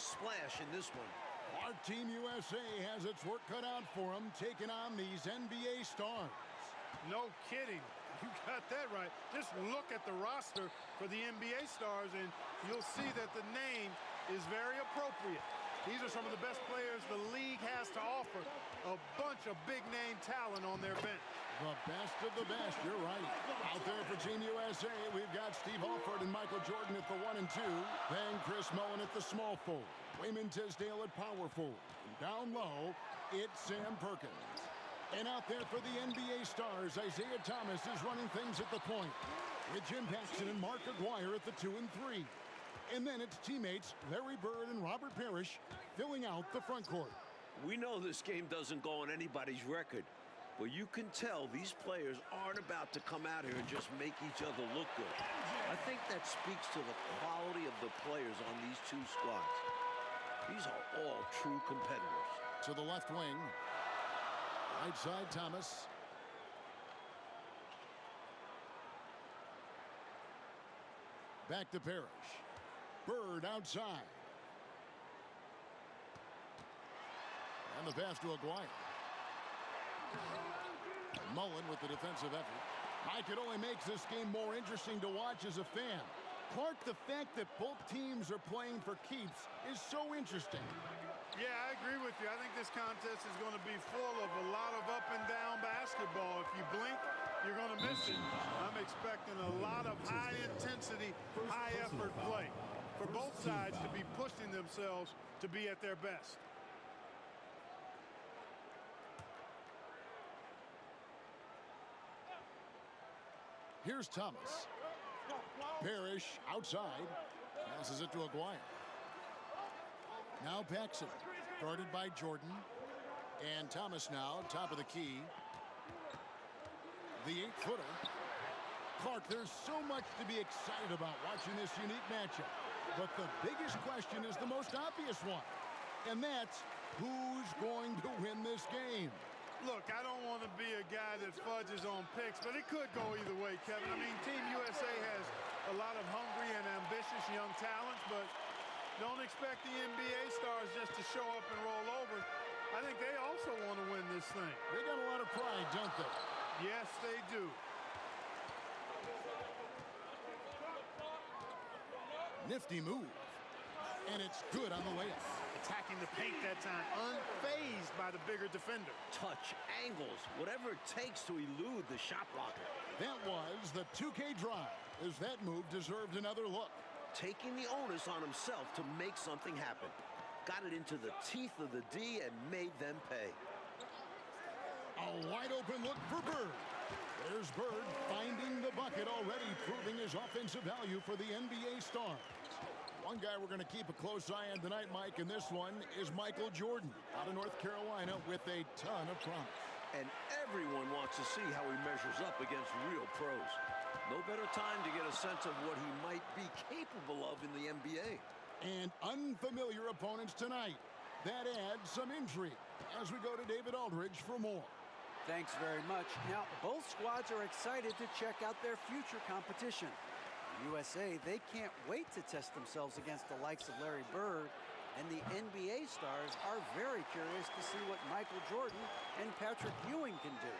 splash in this one. Our Team USA has its work cut out for them, taking on these NBA stars. No kidding. You got that right. Just look at the roster for the NBA stars, and you'll see that the name is very appropriate. These are some of the best players the league has to offer. A bunch of big-name talent on their bench. The best of the best, you're right. Out there for Team USA, we've got Steve Alford and Michael Jordan at the 1 and 2. Then Chris Mullin at the small forward. Wayman Tisdale at power forward. And down low, it's Sam Perkins. And out there for the NBA stars, Isaiah Thomas is running things at the point, with Jim Paxson and Mark Aguirre at the 2 and 3. And then it's teammates Larry Bird and Robert Parrish filling out the front court. We know this game doesn't go on anybody's record, but you can tell these players aren't about to come out here and just make each other look good. I think that speaks to the quality of the players on these two squads. These are all true competitors. To the left wing. Right side, Thomas. Back to Parrish. Bird outside. And the pass to Aguirre. Mullin with the defensive effort. Mike, it only makes this game more interesting to watch as a fan. Clark, the fact that both teams are playing for keeps is so interesting. Yeah, I agree with you. I think this contest is going to be full of a lot of up and down basketball. If you blink, you're going to miss it. I'm expecting a lot of high intensity, high effort play for both sides to be pushing themselves to be at their best. Here's Thomas. Parrish outside. Passes it to Aguirre. Now Paxson, guarded by Jordan. And Thomas now, top of the key. The 8-footer. Clark, there's so much to be excited about watching this unique matchup. But the biggest question is the most obvious one. And that's, who's going to win this game? Look, I don't want to be a guy that fudges on picks, but it could go either way, Kevin. I mean, Team USA has a lot of hungry and ambitious young talents, but don't expect the NBA stars just to show up and roll over. I think they also want to win this thing. They got a lot of pride, don't they? Yes, they do. Nifty move. And it's good on the layup. Attacking the paint that time, unfazed by the bigger defender. Touch, angles, whatever it takes to elude the shot blocker. That was the 2K drive, as that move deserved another look. Taking the onus on himself to make something happen. Got it into the teeth of the D and made them pay. A wide open look for Bird. There's Bird finding the bucket already, proving his offensive value for the NBA stars. One guy we're going to keep a close eye on tonight, Mike, and this one is Michael Jordan out of North Carolina with a ton of promise. And everyone wants to see how he measures up against real pros. No better time to get a sense of what he might be capable of in the NBA. And unfamiliar opponents tonight. That adds some intrigue as we go to David Aldridge for more. Thanks very much. Now, both squads are excited to check out their future competition. USA, they can't wait to test themselves against the likes of Larry Bird, and the NBA stars are very curious to see what Michael Jordan and Patrick Ewing can do.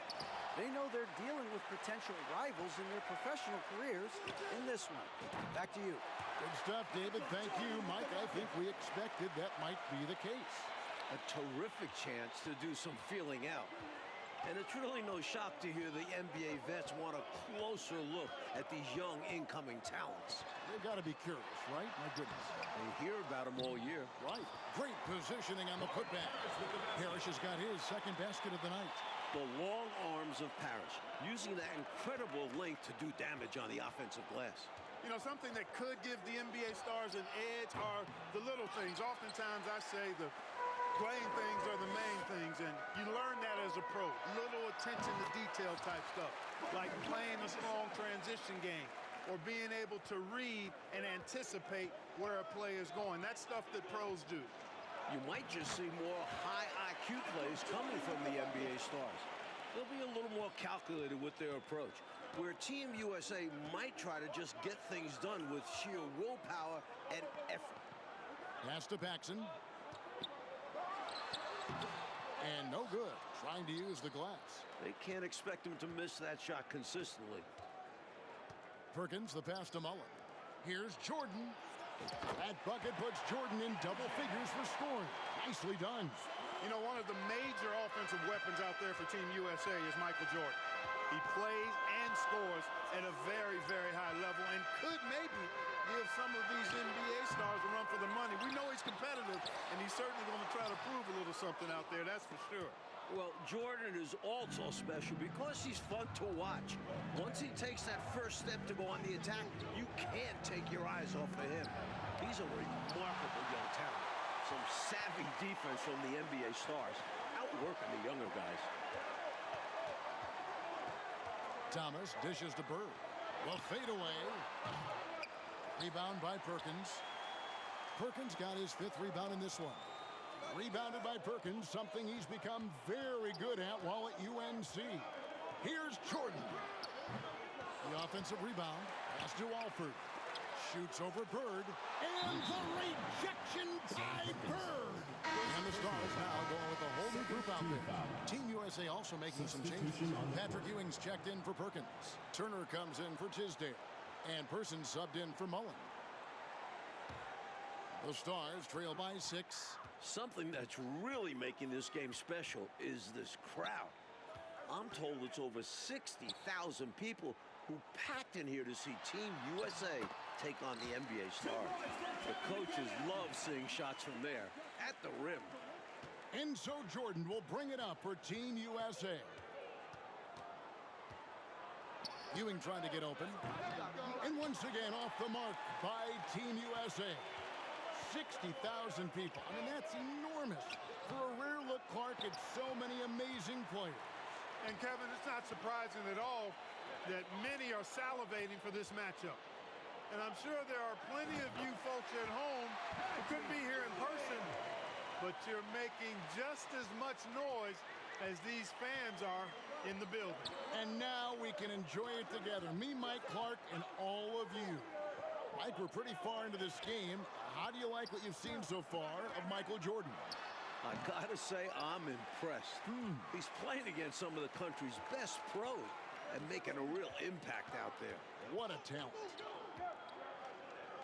They know they're dealing with potential rivals in their professional careers in this one. Back to you. Good stuff, David. Thank you, Mike. I think we expected that might be the case. A terrific chance to do some feeling out. And it's really no shock to hear the NBA vets want a closer look at these young incoming talents. They've got to be curious, right? My goodness. They hear about them all year. Right. Great positioning on the putback. Parrish has got his second basket of the night. The long arms of Parrish, using that incredible length to do damage on the offensive glass. You know, something that could give the NBA stars an edge are the little things. Oftentimes I say the playing things are the main things, and you learn that as a pro. Little attention to detail type stuff, like playing a strong transition game or being able to read and anticipate where a play is going. That's stuff that pros do. You might just see more high IQ plays coming from the NBA stars. They'll be a little more calculated with their approach, where Team USA might try to just get things done with sheer willpower and effort. Pass to Paxson. And no good. Trying to use the glass. They can't expect him to miss that shot consistently. Perkins, the pass to Mullen. Here's Jordan. That bucket puts Jordan in double figures for scoring. Nicely done. You know, one of the major offensive weapons out there for Team USA is Michael Jordan. He plays and scores at a very, very high level and could maybe give some of these NBA stars a run for the money. We know he's competitive, and he's certainly going to try to prove a little something out there, that's for sure. Well, Jordan is also special because he's fun to watch. Once he takes that first step to go on the attack, you can't take your eyes off of him. He's a remarkable young talent. Some savvy defense from the NBA stars, outworking the younger guys. Thomas dishes to Bird. Well, fade away. Rebound by Perkins. Perkins got his 5th rebound in this one. Rebounded by Perkins, something he's become very good at while at UNC. Here's Jordan. The offensive rebound. Pass to Alford. Shoots over Bird. And the rejection by Bird. And the Stars now going with a whole new group out there. Team USA also making some changes. Patrick Ewing's checked in for Perkins. Turner comes in for Tisdale. And Person subbed in for Mullen. The Stars trail by 6. Something that's really making this game special is this crowd. I'm told it's over 60,000 people who packed in here to see Team USA take on the NBA stars. The coaches love seeing shots from there at the rim. Enzo Jordan will bring it up for Team USA. Ewing trying to get open. And once again off the mark by Team USA. 60,000 people. I mean, that's enormous. For a rare look, Clark, at so many amazing players. And Kevin, it's not surprising at all that many are salivating for this matchup. And I'm sure there are plenty of you folks at home who couldn't be here in person, but you're making just as much noise as these fans are in the building. And now we can enjoy it together. Me, Mike Clark, and all of you. Mike, we're pretty far into this game. How do you like what you've seen so far of Michael Jordan? I gotta say, I'm impressed. He's playing against some of the country's best pros and making a real impact out there. What a talent.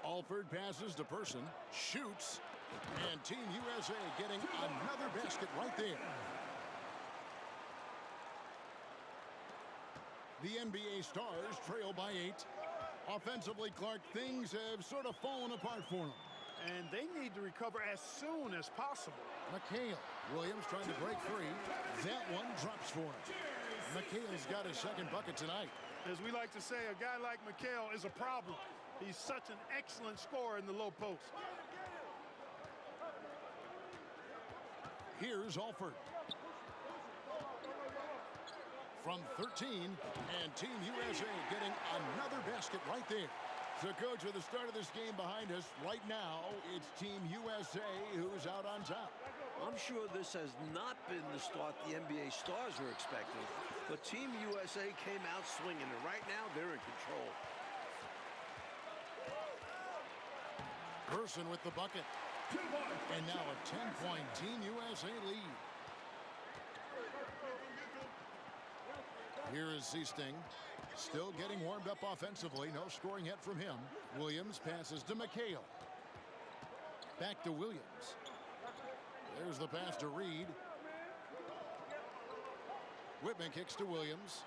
Alford passes to Person, shoots, and Team USA getting another basket right there. The NBA Stars trail by 8. Offensively, Clark, things have sort of fallen apart for them. And they need to recover as soon as possible. McHale. Williams trying to break free. That one drops for him. McHale's got his 2nd bucket tonight. As we like to say, a guy like McHale is a problem. He's such an excellent scorer in the low post. Here's Alford. From 13, and Team USA getting another basket right there. So, Coach, with the start of this game behind us, right now, it's Team USA who's out on top. I'm sure this has not been the start the NBA stars were expecting, but Team USA came out swinging, and right now they're in control. Person with the bucket. And now a 10-point Team USA lead. Here is Seasting. Still getting warmed up offensively. No scoring yet from him. Williams passes to McHale. Back to Williams. There's the pass to Reed. Whitman kicks to Williams.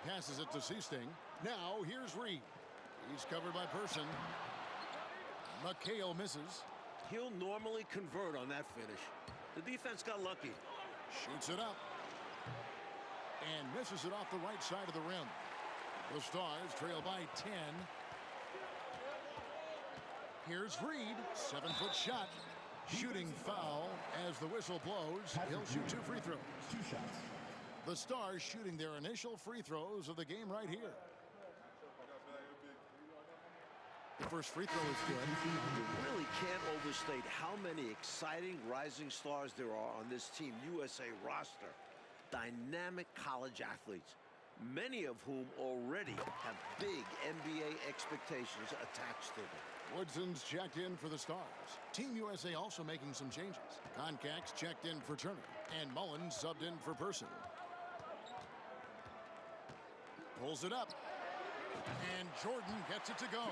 Passes it to Seasting. Now here's Reed. He's covered by Person. McHale misses. He'll normally convert on that finish. The defense got lucky. Shoots it up. And misses it off the right side of the rim. The Stars trail by 10. Here's Reed. 7-foot shot. Shooting foul as the whistle blows. He'll shoot 2 free throws. 2 shots. The Stars shooting their initial free throws of the game right here. The first free throw is good. You really can't overstate how many exciting rising stars there are on this Team USA roster. Dynamic college athletes, many of whom already have big NBA expectations attached to them. Woodson's checked in for the Stars. Team USA also making some changes. Concax checked in for Turner, and Mullen subbed in for Person. Pulls it up, and Jordan gets it to go.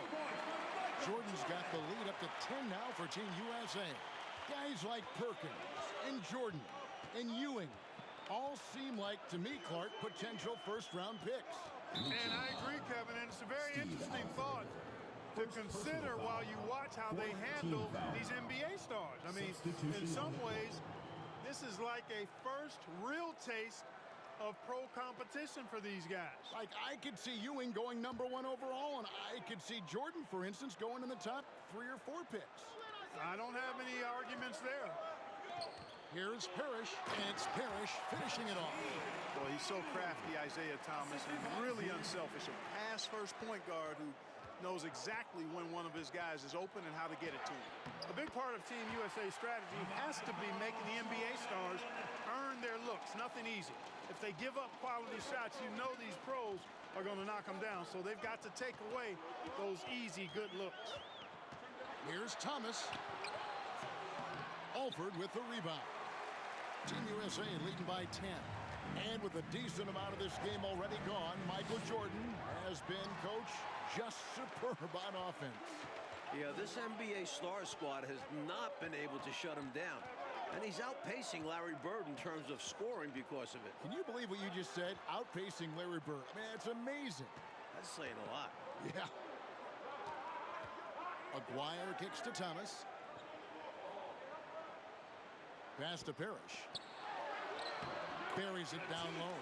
Jordan's got the lead up to 10 now for Team USA. Guys like Perkins and Jordan and Ewing all seem like, to me, Clark, potential first-round picks. And I agree, Kevin, and it's a very interesting thought to consider while you watch how they handle these NBA stars. I mean, in some ways, this is like a first real taste of pro competition for these guys. Like, I could see Ewing going #1 overall, and I could see Jordan, for instance, going in the top 3 or 4 picks. I don't have any arguments there. Here's Parrish, and it's Parrish finishing it off. Boy, he's so crafty, Isaiah Thomas, and really unselfish. A pass-first point guard who knows exactly when one of his guys is open and how to get it to him. A big part of Team USA's strategy has to be making the NBA stars earn their looks. Nothing easy. If they give up quality shots, you know these pros are going to knock them down. So they've got to take away those easy, good looks. Here's Thomas. Alford with the rebound. Team USA leading by 10. And with a decent amount of this game already gone, Michael Jordan has been, Coach, just superb on offense. Yeah, this NBA star squad has not been able to shut him down. And he's outpacing Larry Bird in terms of scoring because of it. Can you believe what you just said? Outpacing Larry Bird. Man, it's amazing. That's saying a lot. Yeah. Aguirre kicks to Thomas. Pass to Parrish. Buries it down low.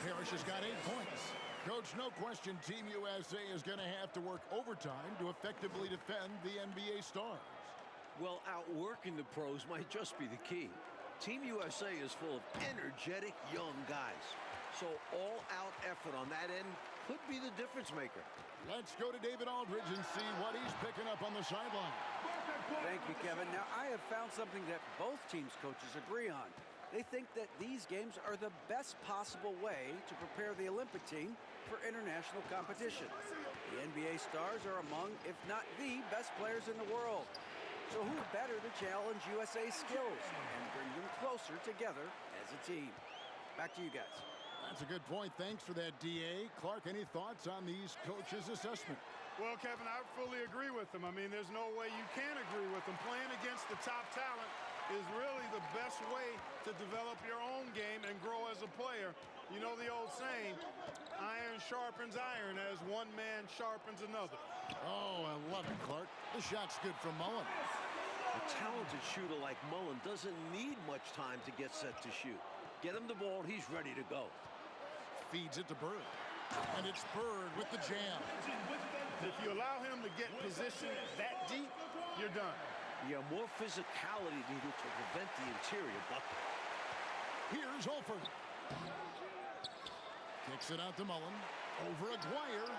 Parrish has got 8 points. Coach, no question Team USA is going to have to work overtime to effectively defend the NBA stars. Well, outworking the pros might just be the key. Team USA is full of energetic young guys. So all-out effort on that end could be the difference maker. Let's go to David Aldridge and see what he's picking up on the sideline. Thank you, Kevin. Now, I have found something that both teams' coaches agree on. They think that these games are the best possible way to prepare the Olympic team for international competition. The NBA stars are among, if not the best players in the world. So who better to challenge USA's skills and bring them closer together as a team? Back to you guys. That's a good point. Thanks for that, D.A. Clark, any thoughts on these coaches' assessment? Well, Kevin, I fully agree with them. I mean, there's no way you can agree with them. Playing against the top talent is really the best way to develop your own game and grow as a player. You know the old saying, iron sharpens iron as one man sharpens another. Oh, I love it, Clark. The shot's good from Mullen. A talented shooter like Mullen doesn't need much time to get set to shoot. Get him the ball, he's ready to go. Feeds it to Bird. And it's Bird with the jam. If you allow him to get position that deep, you're done. Yeah, more physicality needed to prevent the interior bucket. Here's Alford. Kicks it out to Mullen. Over Aguirre.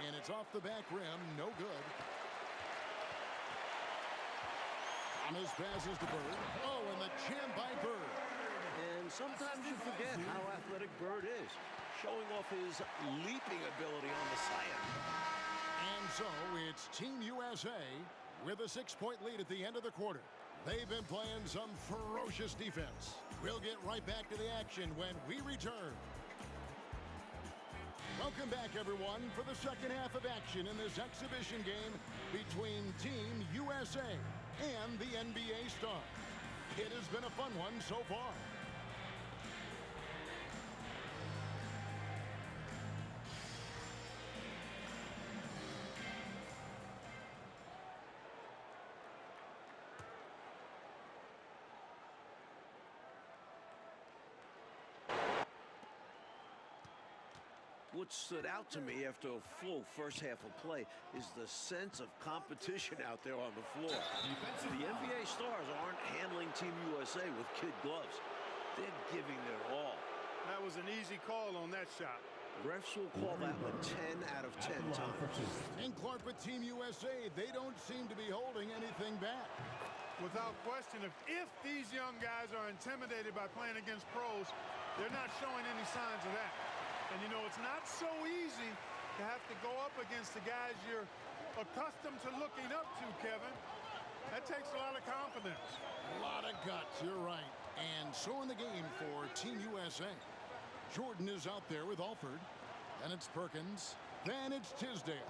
And it's off the back rim. No good. Thomas passes to Bird. Oh, and the jam by Bird. And sometimes you forget how athletic Bird is, showing off his leaping ability on the slam. And so it's Team USA with a 6-point lead at the end of the quarter. They've been playing some ferocious defense. We'll get right back to the action when we return. Welcome back, everyone, for the second half of action in this exhibition game between Team USA and the NBA Stars. It has been a fun one so far. What stood out to me after a full first half of play is the sense of competition out there on the floor. The NBA stars aren't handling Team USA with kid gloves. They're giving their all. That was an easy call on that shot. Refs will call that one 10 out of 10 times. And Clark, with Team USA, they don't seem to be holding anything back. Without question, if these young guys are intimidated by playing against pros, they're not showing any signs of that. And, you know, it's not so easy to have to go up against the guys you're accustomed to looking up to, Kevin. That takes a lot of confidence. A lot of guts, you're right. And so in the game for Team USA. Jordan is out there with Alford. Then it's Perkins. Then it's Tisdale.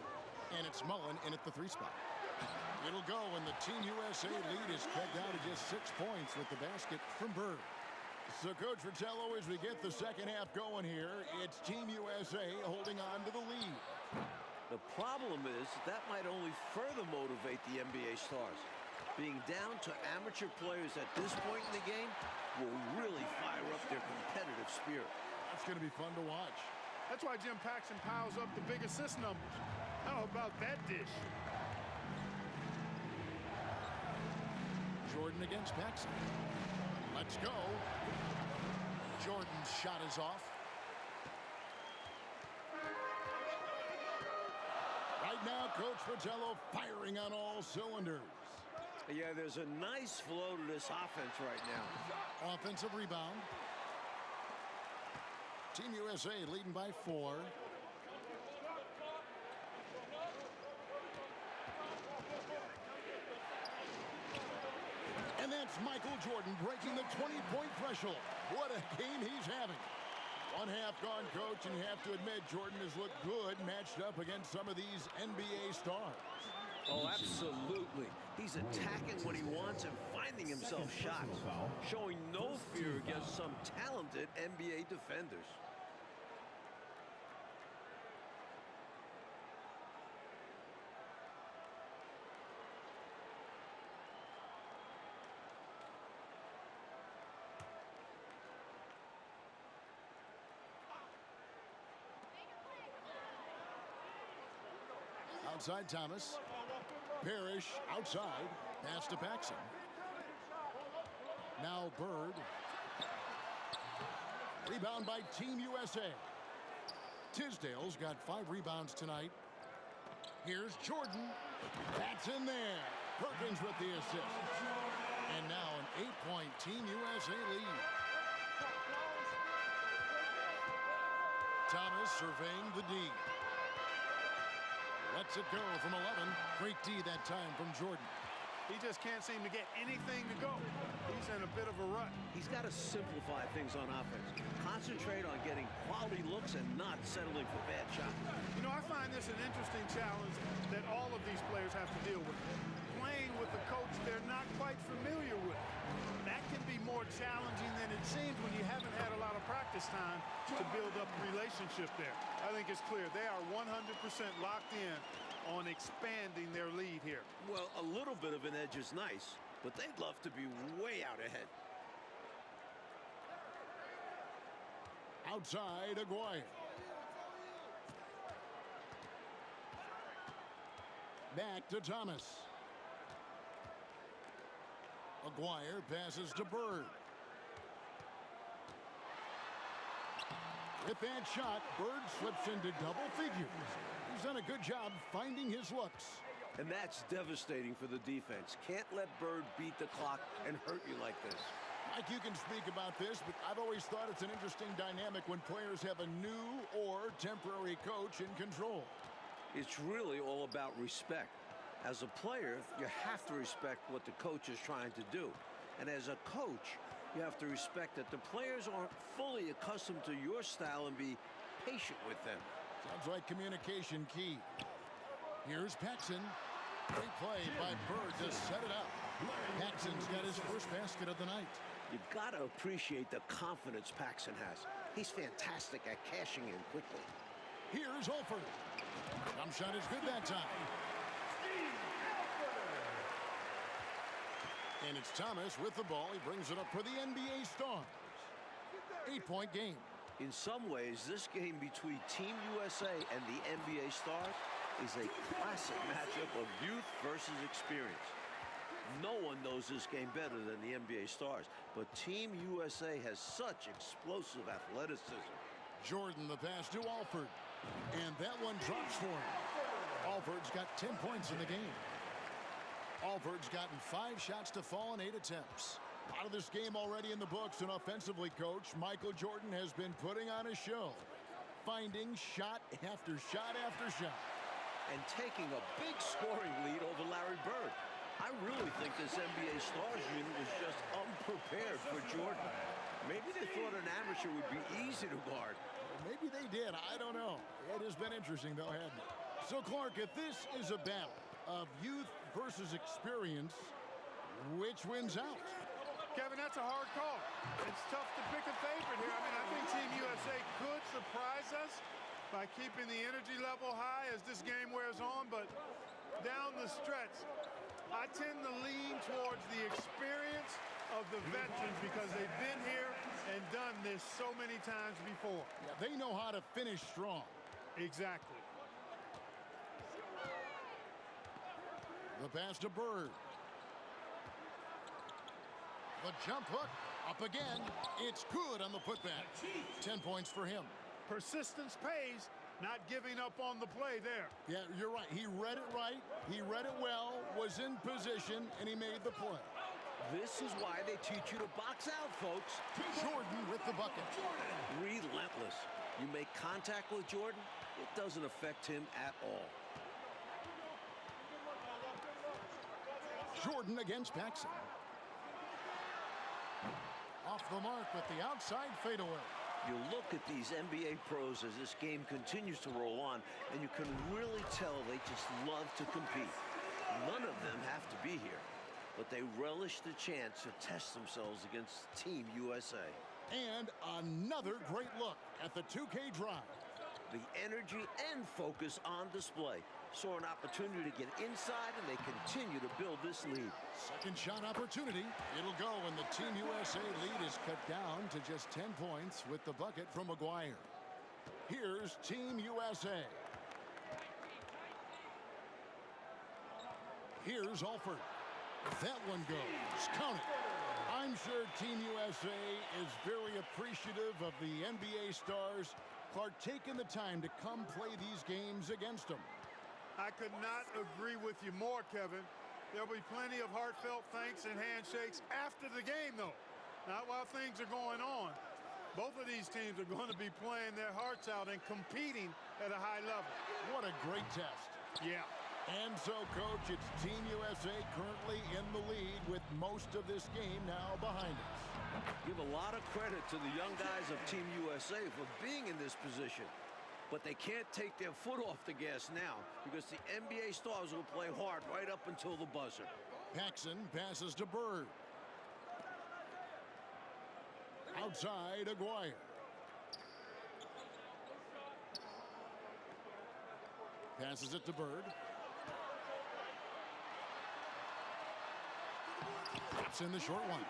And it's Mullen in at the 3 spot. It'll go, and the Team USA lead is cut down to just 6 points with the basket from Bird. So, Coach Fratello, as we get the second half going here, it's Team USA holding on to the lead. The problem is that might only further motivate the NBA stars. Being down to amateur players at this point in the game will really fire up their competitive spirit. That's going to be fun to watch. That's why Jim Paxson piles up the big assist numbers. How about that dish? Jordan against Paxson. Let's go. Jordan's shot is off. Right now, Coach Fratello firing on all cylinders. Yeah, there's a nice flow to this offense right now. Offensive rebound. Team USA leading by 4. And that's Michael Jordan breaking the 20-point threshold. What a game he's having. One half gone, Coach, and you have to admit Jordan has looked good matched up against some of these NBA stars. Oh, absolutely. He's attacking what he wants and finding himself shots, showing no fear against some talented NBA defenders. Outside Thomas. Parrish outside. Pass to Paxson. Now Bird. Rebound by Team USA. Tisdale's got 5 rebounds tonight. Here's Jordan. That's in there. Perkins with the assist. And now an 8-point Team USA lead. Thomas surveying the D. Lets it go from 11. Great D that time from Jordan. He just can't seem to get anything to go. He's in a bit of a rut. He's got to simplify things on offense. Concentrate on getting quality looks and not settling for bad shots. You know, I find this an interesting challenge that all of these players have to deal with. Playing with a coach they're not quite familiar with. That can be more challenging than it seems when you haven't had a lot of practice time to build up a relationship there. I think it's clear they are 100% locked in on expanding their lead here. Well, a little bit of an edge is nice, but they'd love to be way out ahead. Outside, Aguirre. Back to Thomas. Aguirre passes to Bird. With that shot, Bird slips into double figures. He's done a good job finding his looks. And that's devastating for the defense. Can't let Bird beat the clock and hurt you like this. Mike, you can speak about this, but I've always thought it's an interesting dynamic when players have a new or temporary coach in control. It's really all about respect. As a player, you have to respect what the coach is trying to do. And as a coach, you have to respect that the players aren't fully accustomed to your style and be patient with them. Sounds like communication key. Here's Paxson. Great play by Bird to set it up. Paxson's got his first basket of the night. You gotta appreciate the confidence Paxson has. He's fantastic at cashing in quickly. Here's Holford. Jump shot is good that time. And it's Thomas with the ball. He brings it up for the NBA Stars. 8-point game. In some ways, this game between Team USA and the NBA Stars is a classic matchup of youth versus experience. No one knows this game better than the NBA Stars, but Team USA has such explosive athleticism. Jordan the pass to Alford. And that one drops for him. Alford's got 10 points in the game. Alford's gotten 5 shots to fall in 8 attempts. Out of this game already in the books, and offensively, Coach, Michael Jordan has been putting on a show, finding shot after shot after shot. and taking a big scoring lead over Larry Bird. I really think this NBA Stars unit was just unprepared for Jordan. Maybe they thought an amateur would be easy to guard. Maybe they did. I don't know. It has been interesting, though, hasn't it? So, Clark, if this is a battle of youth versus experience, which wins out? Kevin, that's a hard call. It's tough to pick a favorite here. I mean, I think Team USA could surprise us by keeping the energy level high as this game wears on, but down the stretch, I tend to lean towards the experience of the veterans because they've been here and done this so many times before. Yeah, they know how to finish strong. Exactly. The pass to Bird. The jump hook up again. It's good on the putback. 10 points for him. Persistence pays, not giving up on the play there. Yeah, you're right. He read it right. He read it well, was in position, and he made the play. This is why they teach you to box out, folks. Jordan with the bucket. Relentless. You make contact with Jordan, it doesn't affect him at all. Jordan against Paxson. Off the mark with the outside fadeaway. You look at these NBA pros as this game continues to roll on, and you can really tell they just love to compete. None of them have to be here, but they relish the chance to test themselves against Team USA. And another great look at the 2K drive. The energy and focus on display. Saw an opportunity to get inside, and they continue to build this lead. Second shot opportunity. It'll go, and the Team USA lead is cut down to just 10 points with the bucket from McGuire. Here's Team USA. Here's Alford. That one goes. Count it. I'm sure Team USA is very appreciative of the NBA stars, Clark, taking the time to come play these games against them. I could not agree with you more, Kevin. There'll be plenty of heartfelt thanks and handshakes after the game, though. Not while things are going on. Both of these teams are going to be playing their hearts out and competing at a high level. What a great test. Yeah. And so, Coach, it's Team USA currently in the lead with most of this game now behind us. Give a lot of credit to the young guys of Team USA for being in this position. But they can't take their foot off the gas now because the NBA stars will play hard right up until the buzzer. Paxson passes to Bird. Outside, Aguirre. Passes it to Bird. It's in the short one.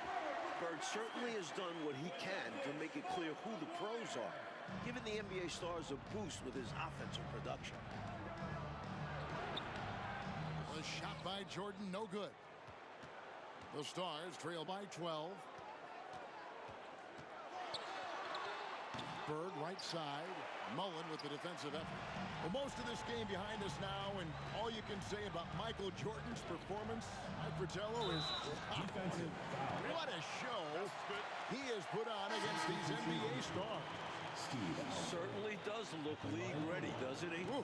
Bird certainly has done what he can to make it clear who the pros are, giving the NBA stars a boost with his offensive production. The shot by Jordan, no good. The Stars trail by 12. Bird right side. Mullen with the defensive effort. Well, most of this game behind us now, and all you can say about Michael Jordan's performance, Mike Fratello, is what a show he has put on against these NBA stars. Certainly does look league ready, doesn't he? Ooh.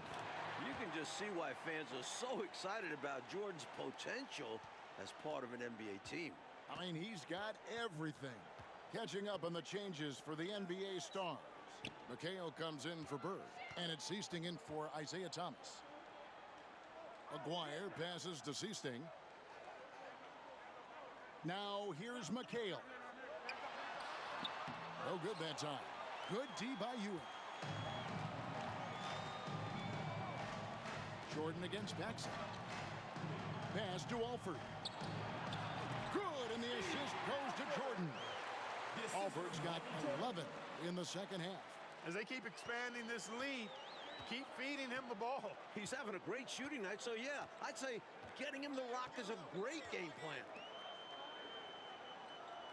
You can just see why fans are so excited about Jordan's potential as part of an NBA team. I mean, he's got everything. Catching up on the changes for the NBA stars. McHale comes in for Bird, and it's Seasting in for Isaiah Thomas. Aguirre passes to Seasting. Now here's McHale. No good that time. Good D by Ewing. Jordan against Paxson. Pass to Alford. Good, and the assist goes to Jordan. Alford's got 11 in the second half. As they keep expanding this lead, keep feeding him the ball. He's having a great shooting night, so yeah, I'd say getting him the rock is a great game plan.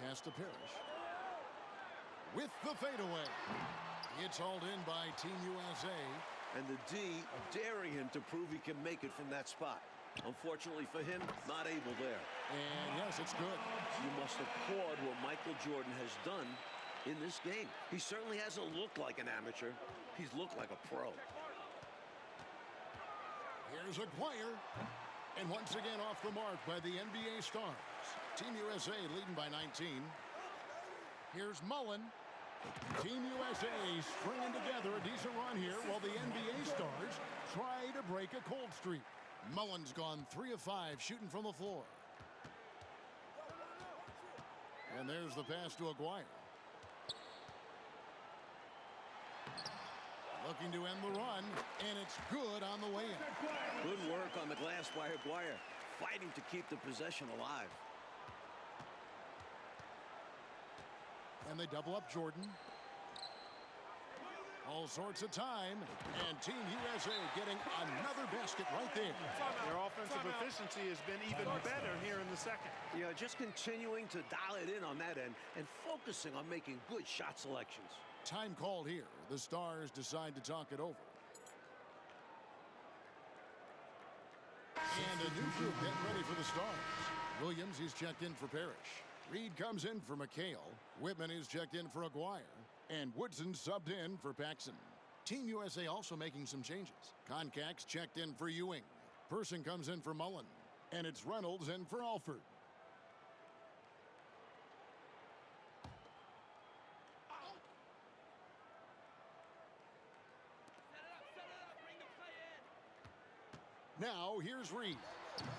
Pass to Parrish. With the fadeaway. It's hauled in by Team USA. And the D daring him to prove he can make it from that spot. Unfortunately for him, not able there. And yes, it's good. You must applaud what Michael Jordan has done in this game. He certainly hasn't looked like an amateur. He's looked like a pro. Here's Aguirre. And once again off the mark by the NBA Stars. Team USA leading by 19. Here's Mullen. Team USA stringing together a decent run here while the NBA Stars try to break a cold streak. Mullen's gone 3 of 5 shooting from the floor. And there's the pass to Aguirre. Looking to end the run, and it's good on the way in. Good work on the glass by Aguirre, fighting to keep the possession alive. And they double up Jordan. All sorts of time, and Team USA getting another basket right there. Their offensive efficiency has been even better here in the second. Yeah, just continuing to dial it in on that end and focusing on making good shot selections. Time called here. The Stars decide to talk it over. And a new group getting ready for the Stars. Williams is checked in for Parrish. Reed comes in for McHale. Whitman is checked in for Aguirre. And Woodson subbed in for Paxson. Team USA also making some changes. Concax checked in for Ewing. Person comes in for Mullen. And it's Reynolds in for Alford. Now, here's Reed.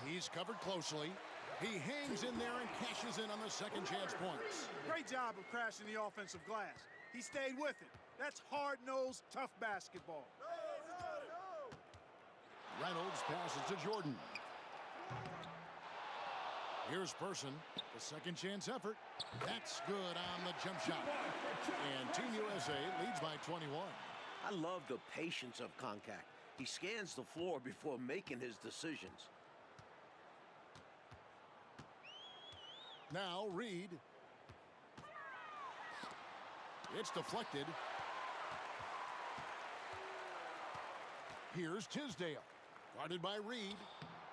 He's covered closely. He hangs in there and cashes in on the second chance points. Great job of crashing the offensive glass. He stayed with it. That's hard-nosed, tough basketball. Reynolds passes to Jordan. Here's Person. The second chance effort. That's good on the jump shot. And Team USA leads by 21. I love the patience of Concac. He scans the floor before making his decisions. Now Reed. It's deflected. Here's Tisdale. Guarded by Reed.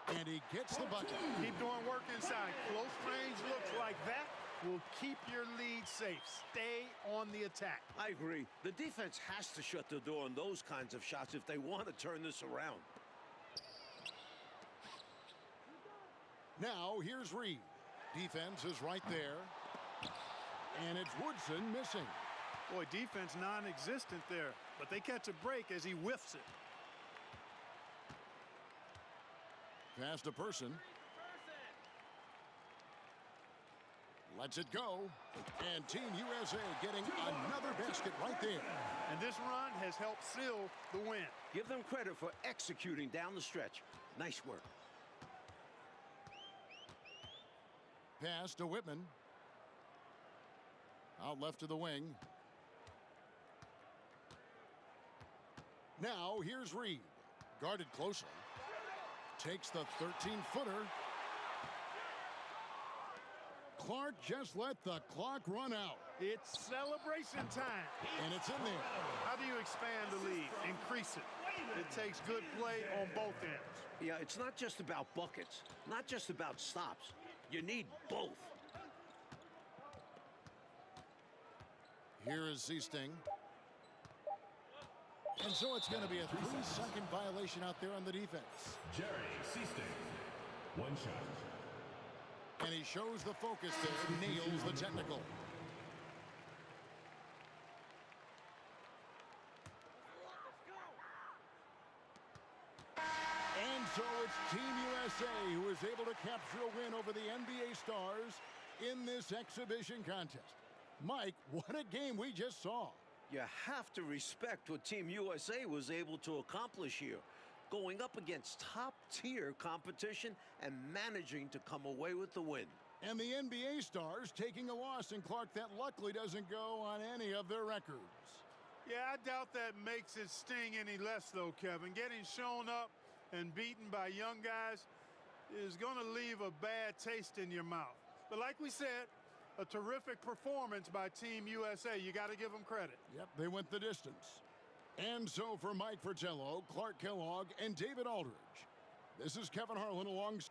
And he gets the bucket. Keep doing work inside. Close range looks like that will keep your lead safe. Stay on the attack. I agree. The defense has to shut the door on those kinds of shots if they want to turn this around. Now here's Reed. Defense is right there. And it's Woodson missing. Boy, defense non-existent there. But they catch a break as he whiffs it. Pass to Person. Lets it go. And Team USA getting another basket right there. And this run has helped seal the win. Give them credit for executing down the stretch. Nice work. Pass to Whitman. Out left to the wing. Now here's Reed. Guarded closely. Takes the 13-footer. Clark just let the clock run out. It's celebration time. And it's in there. How do you expand the lead? Increase it. It takes good play on both ends. Yeah, it's not just about buckets, not just about stops. You need both. Here is Seasting. And so it's going to be a 3-second violation out there on the defense. Jerry Seasting. One shot. And he shows the focus there, nails the technical. And so it's Team USA who is able to capture a win over the NBA Stars in this exhibition contest. Mike, what a game we just saw. You have to respect what Team USA was able to accomplish here, going up against top-tier competition and managing to come away with the win. And the NBA Stars taking a loss in Clark that luckily doesn't go on any of their records. Yeah, I doubt that makes it sting any less, though, Kevin. Getting shown up and beaten by young guys is going to leave a bad taste in your mouth. But like we said, a terrific performance by Team USA. You got to give them credit. Yep, they went the distance. And so for Mike Fratello, Clark Kellogg, and David Aldridge, this is Kevin Harlan along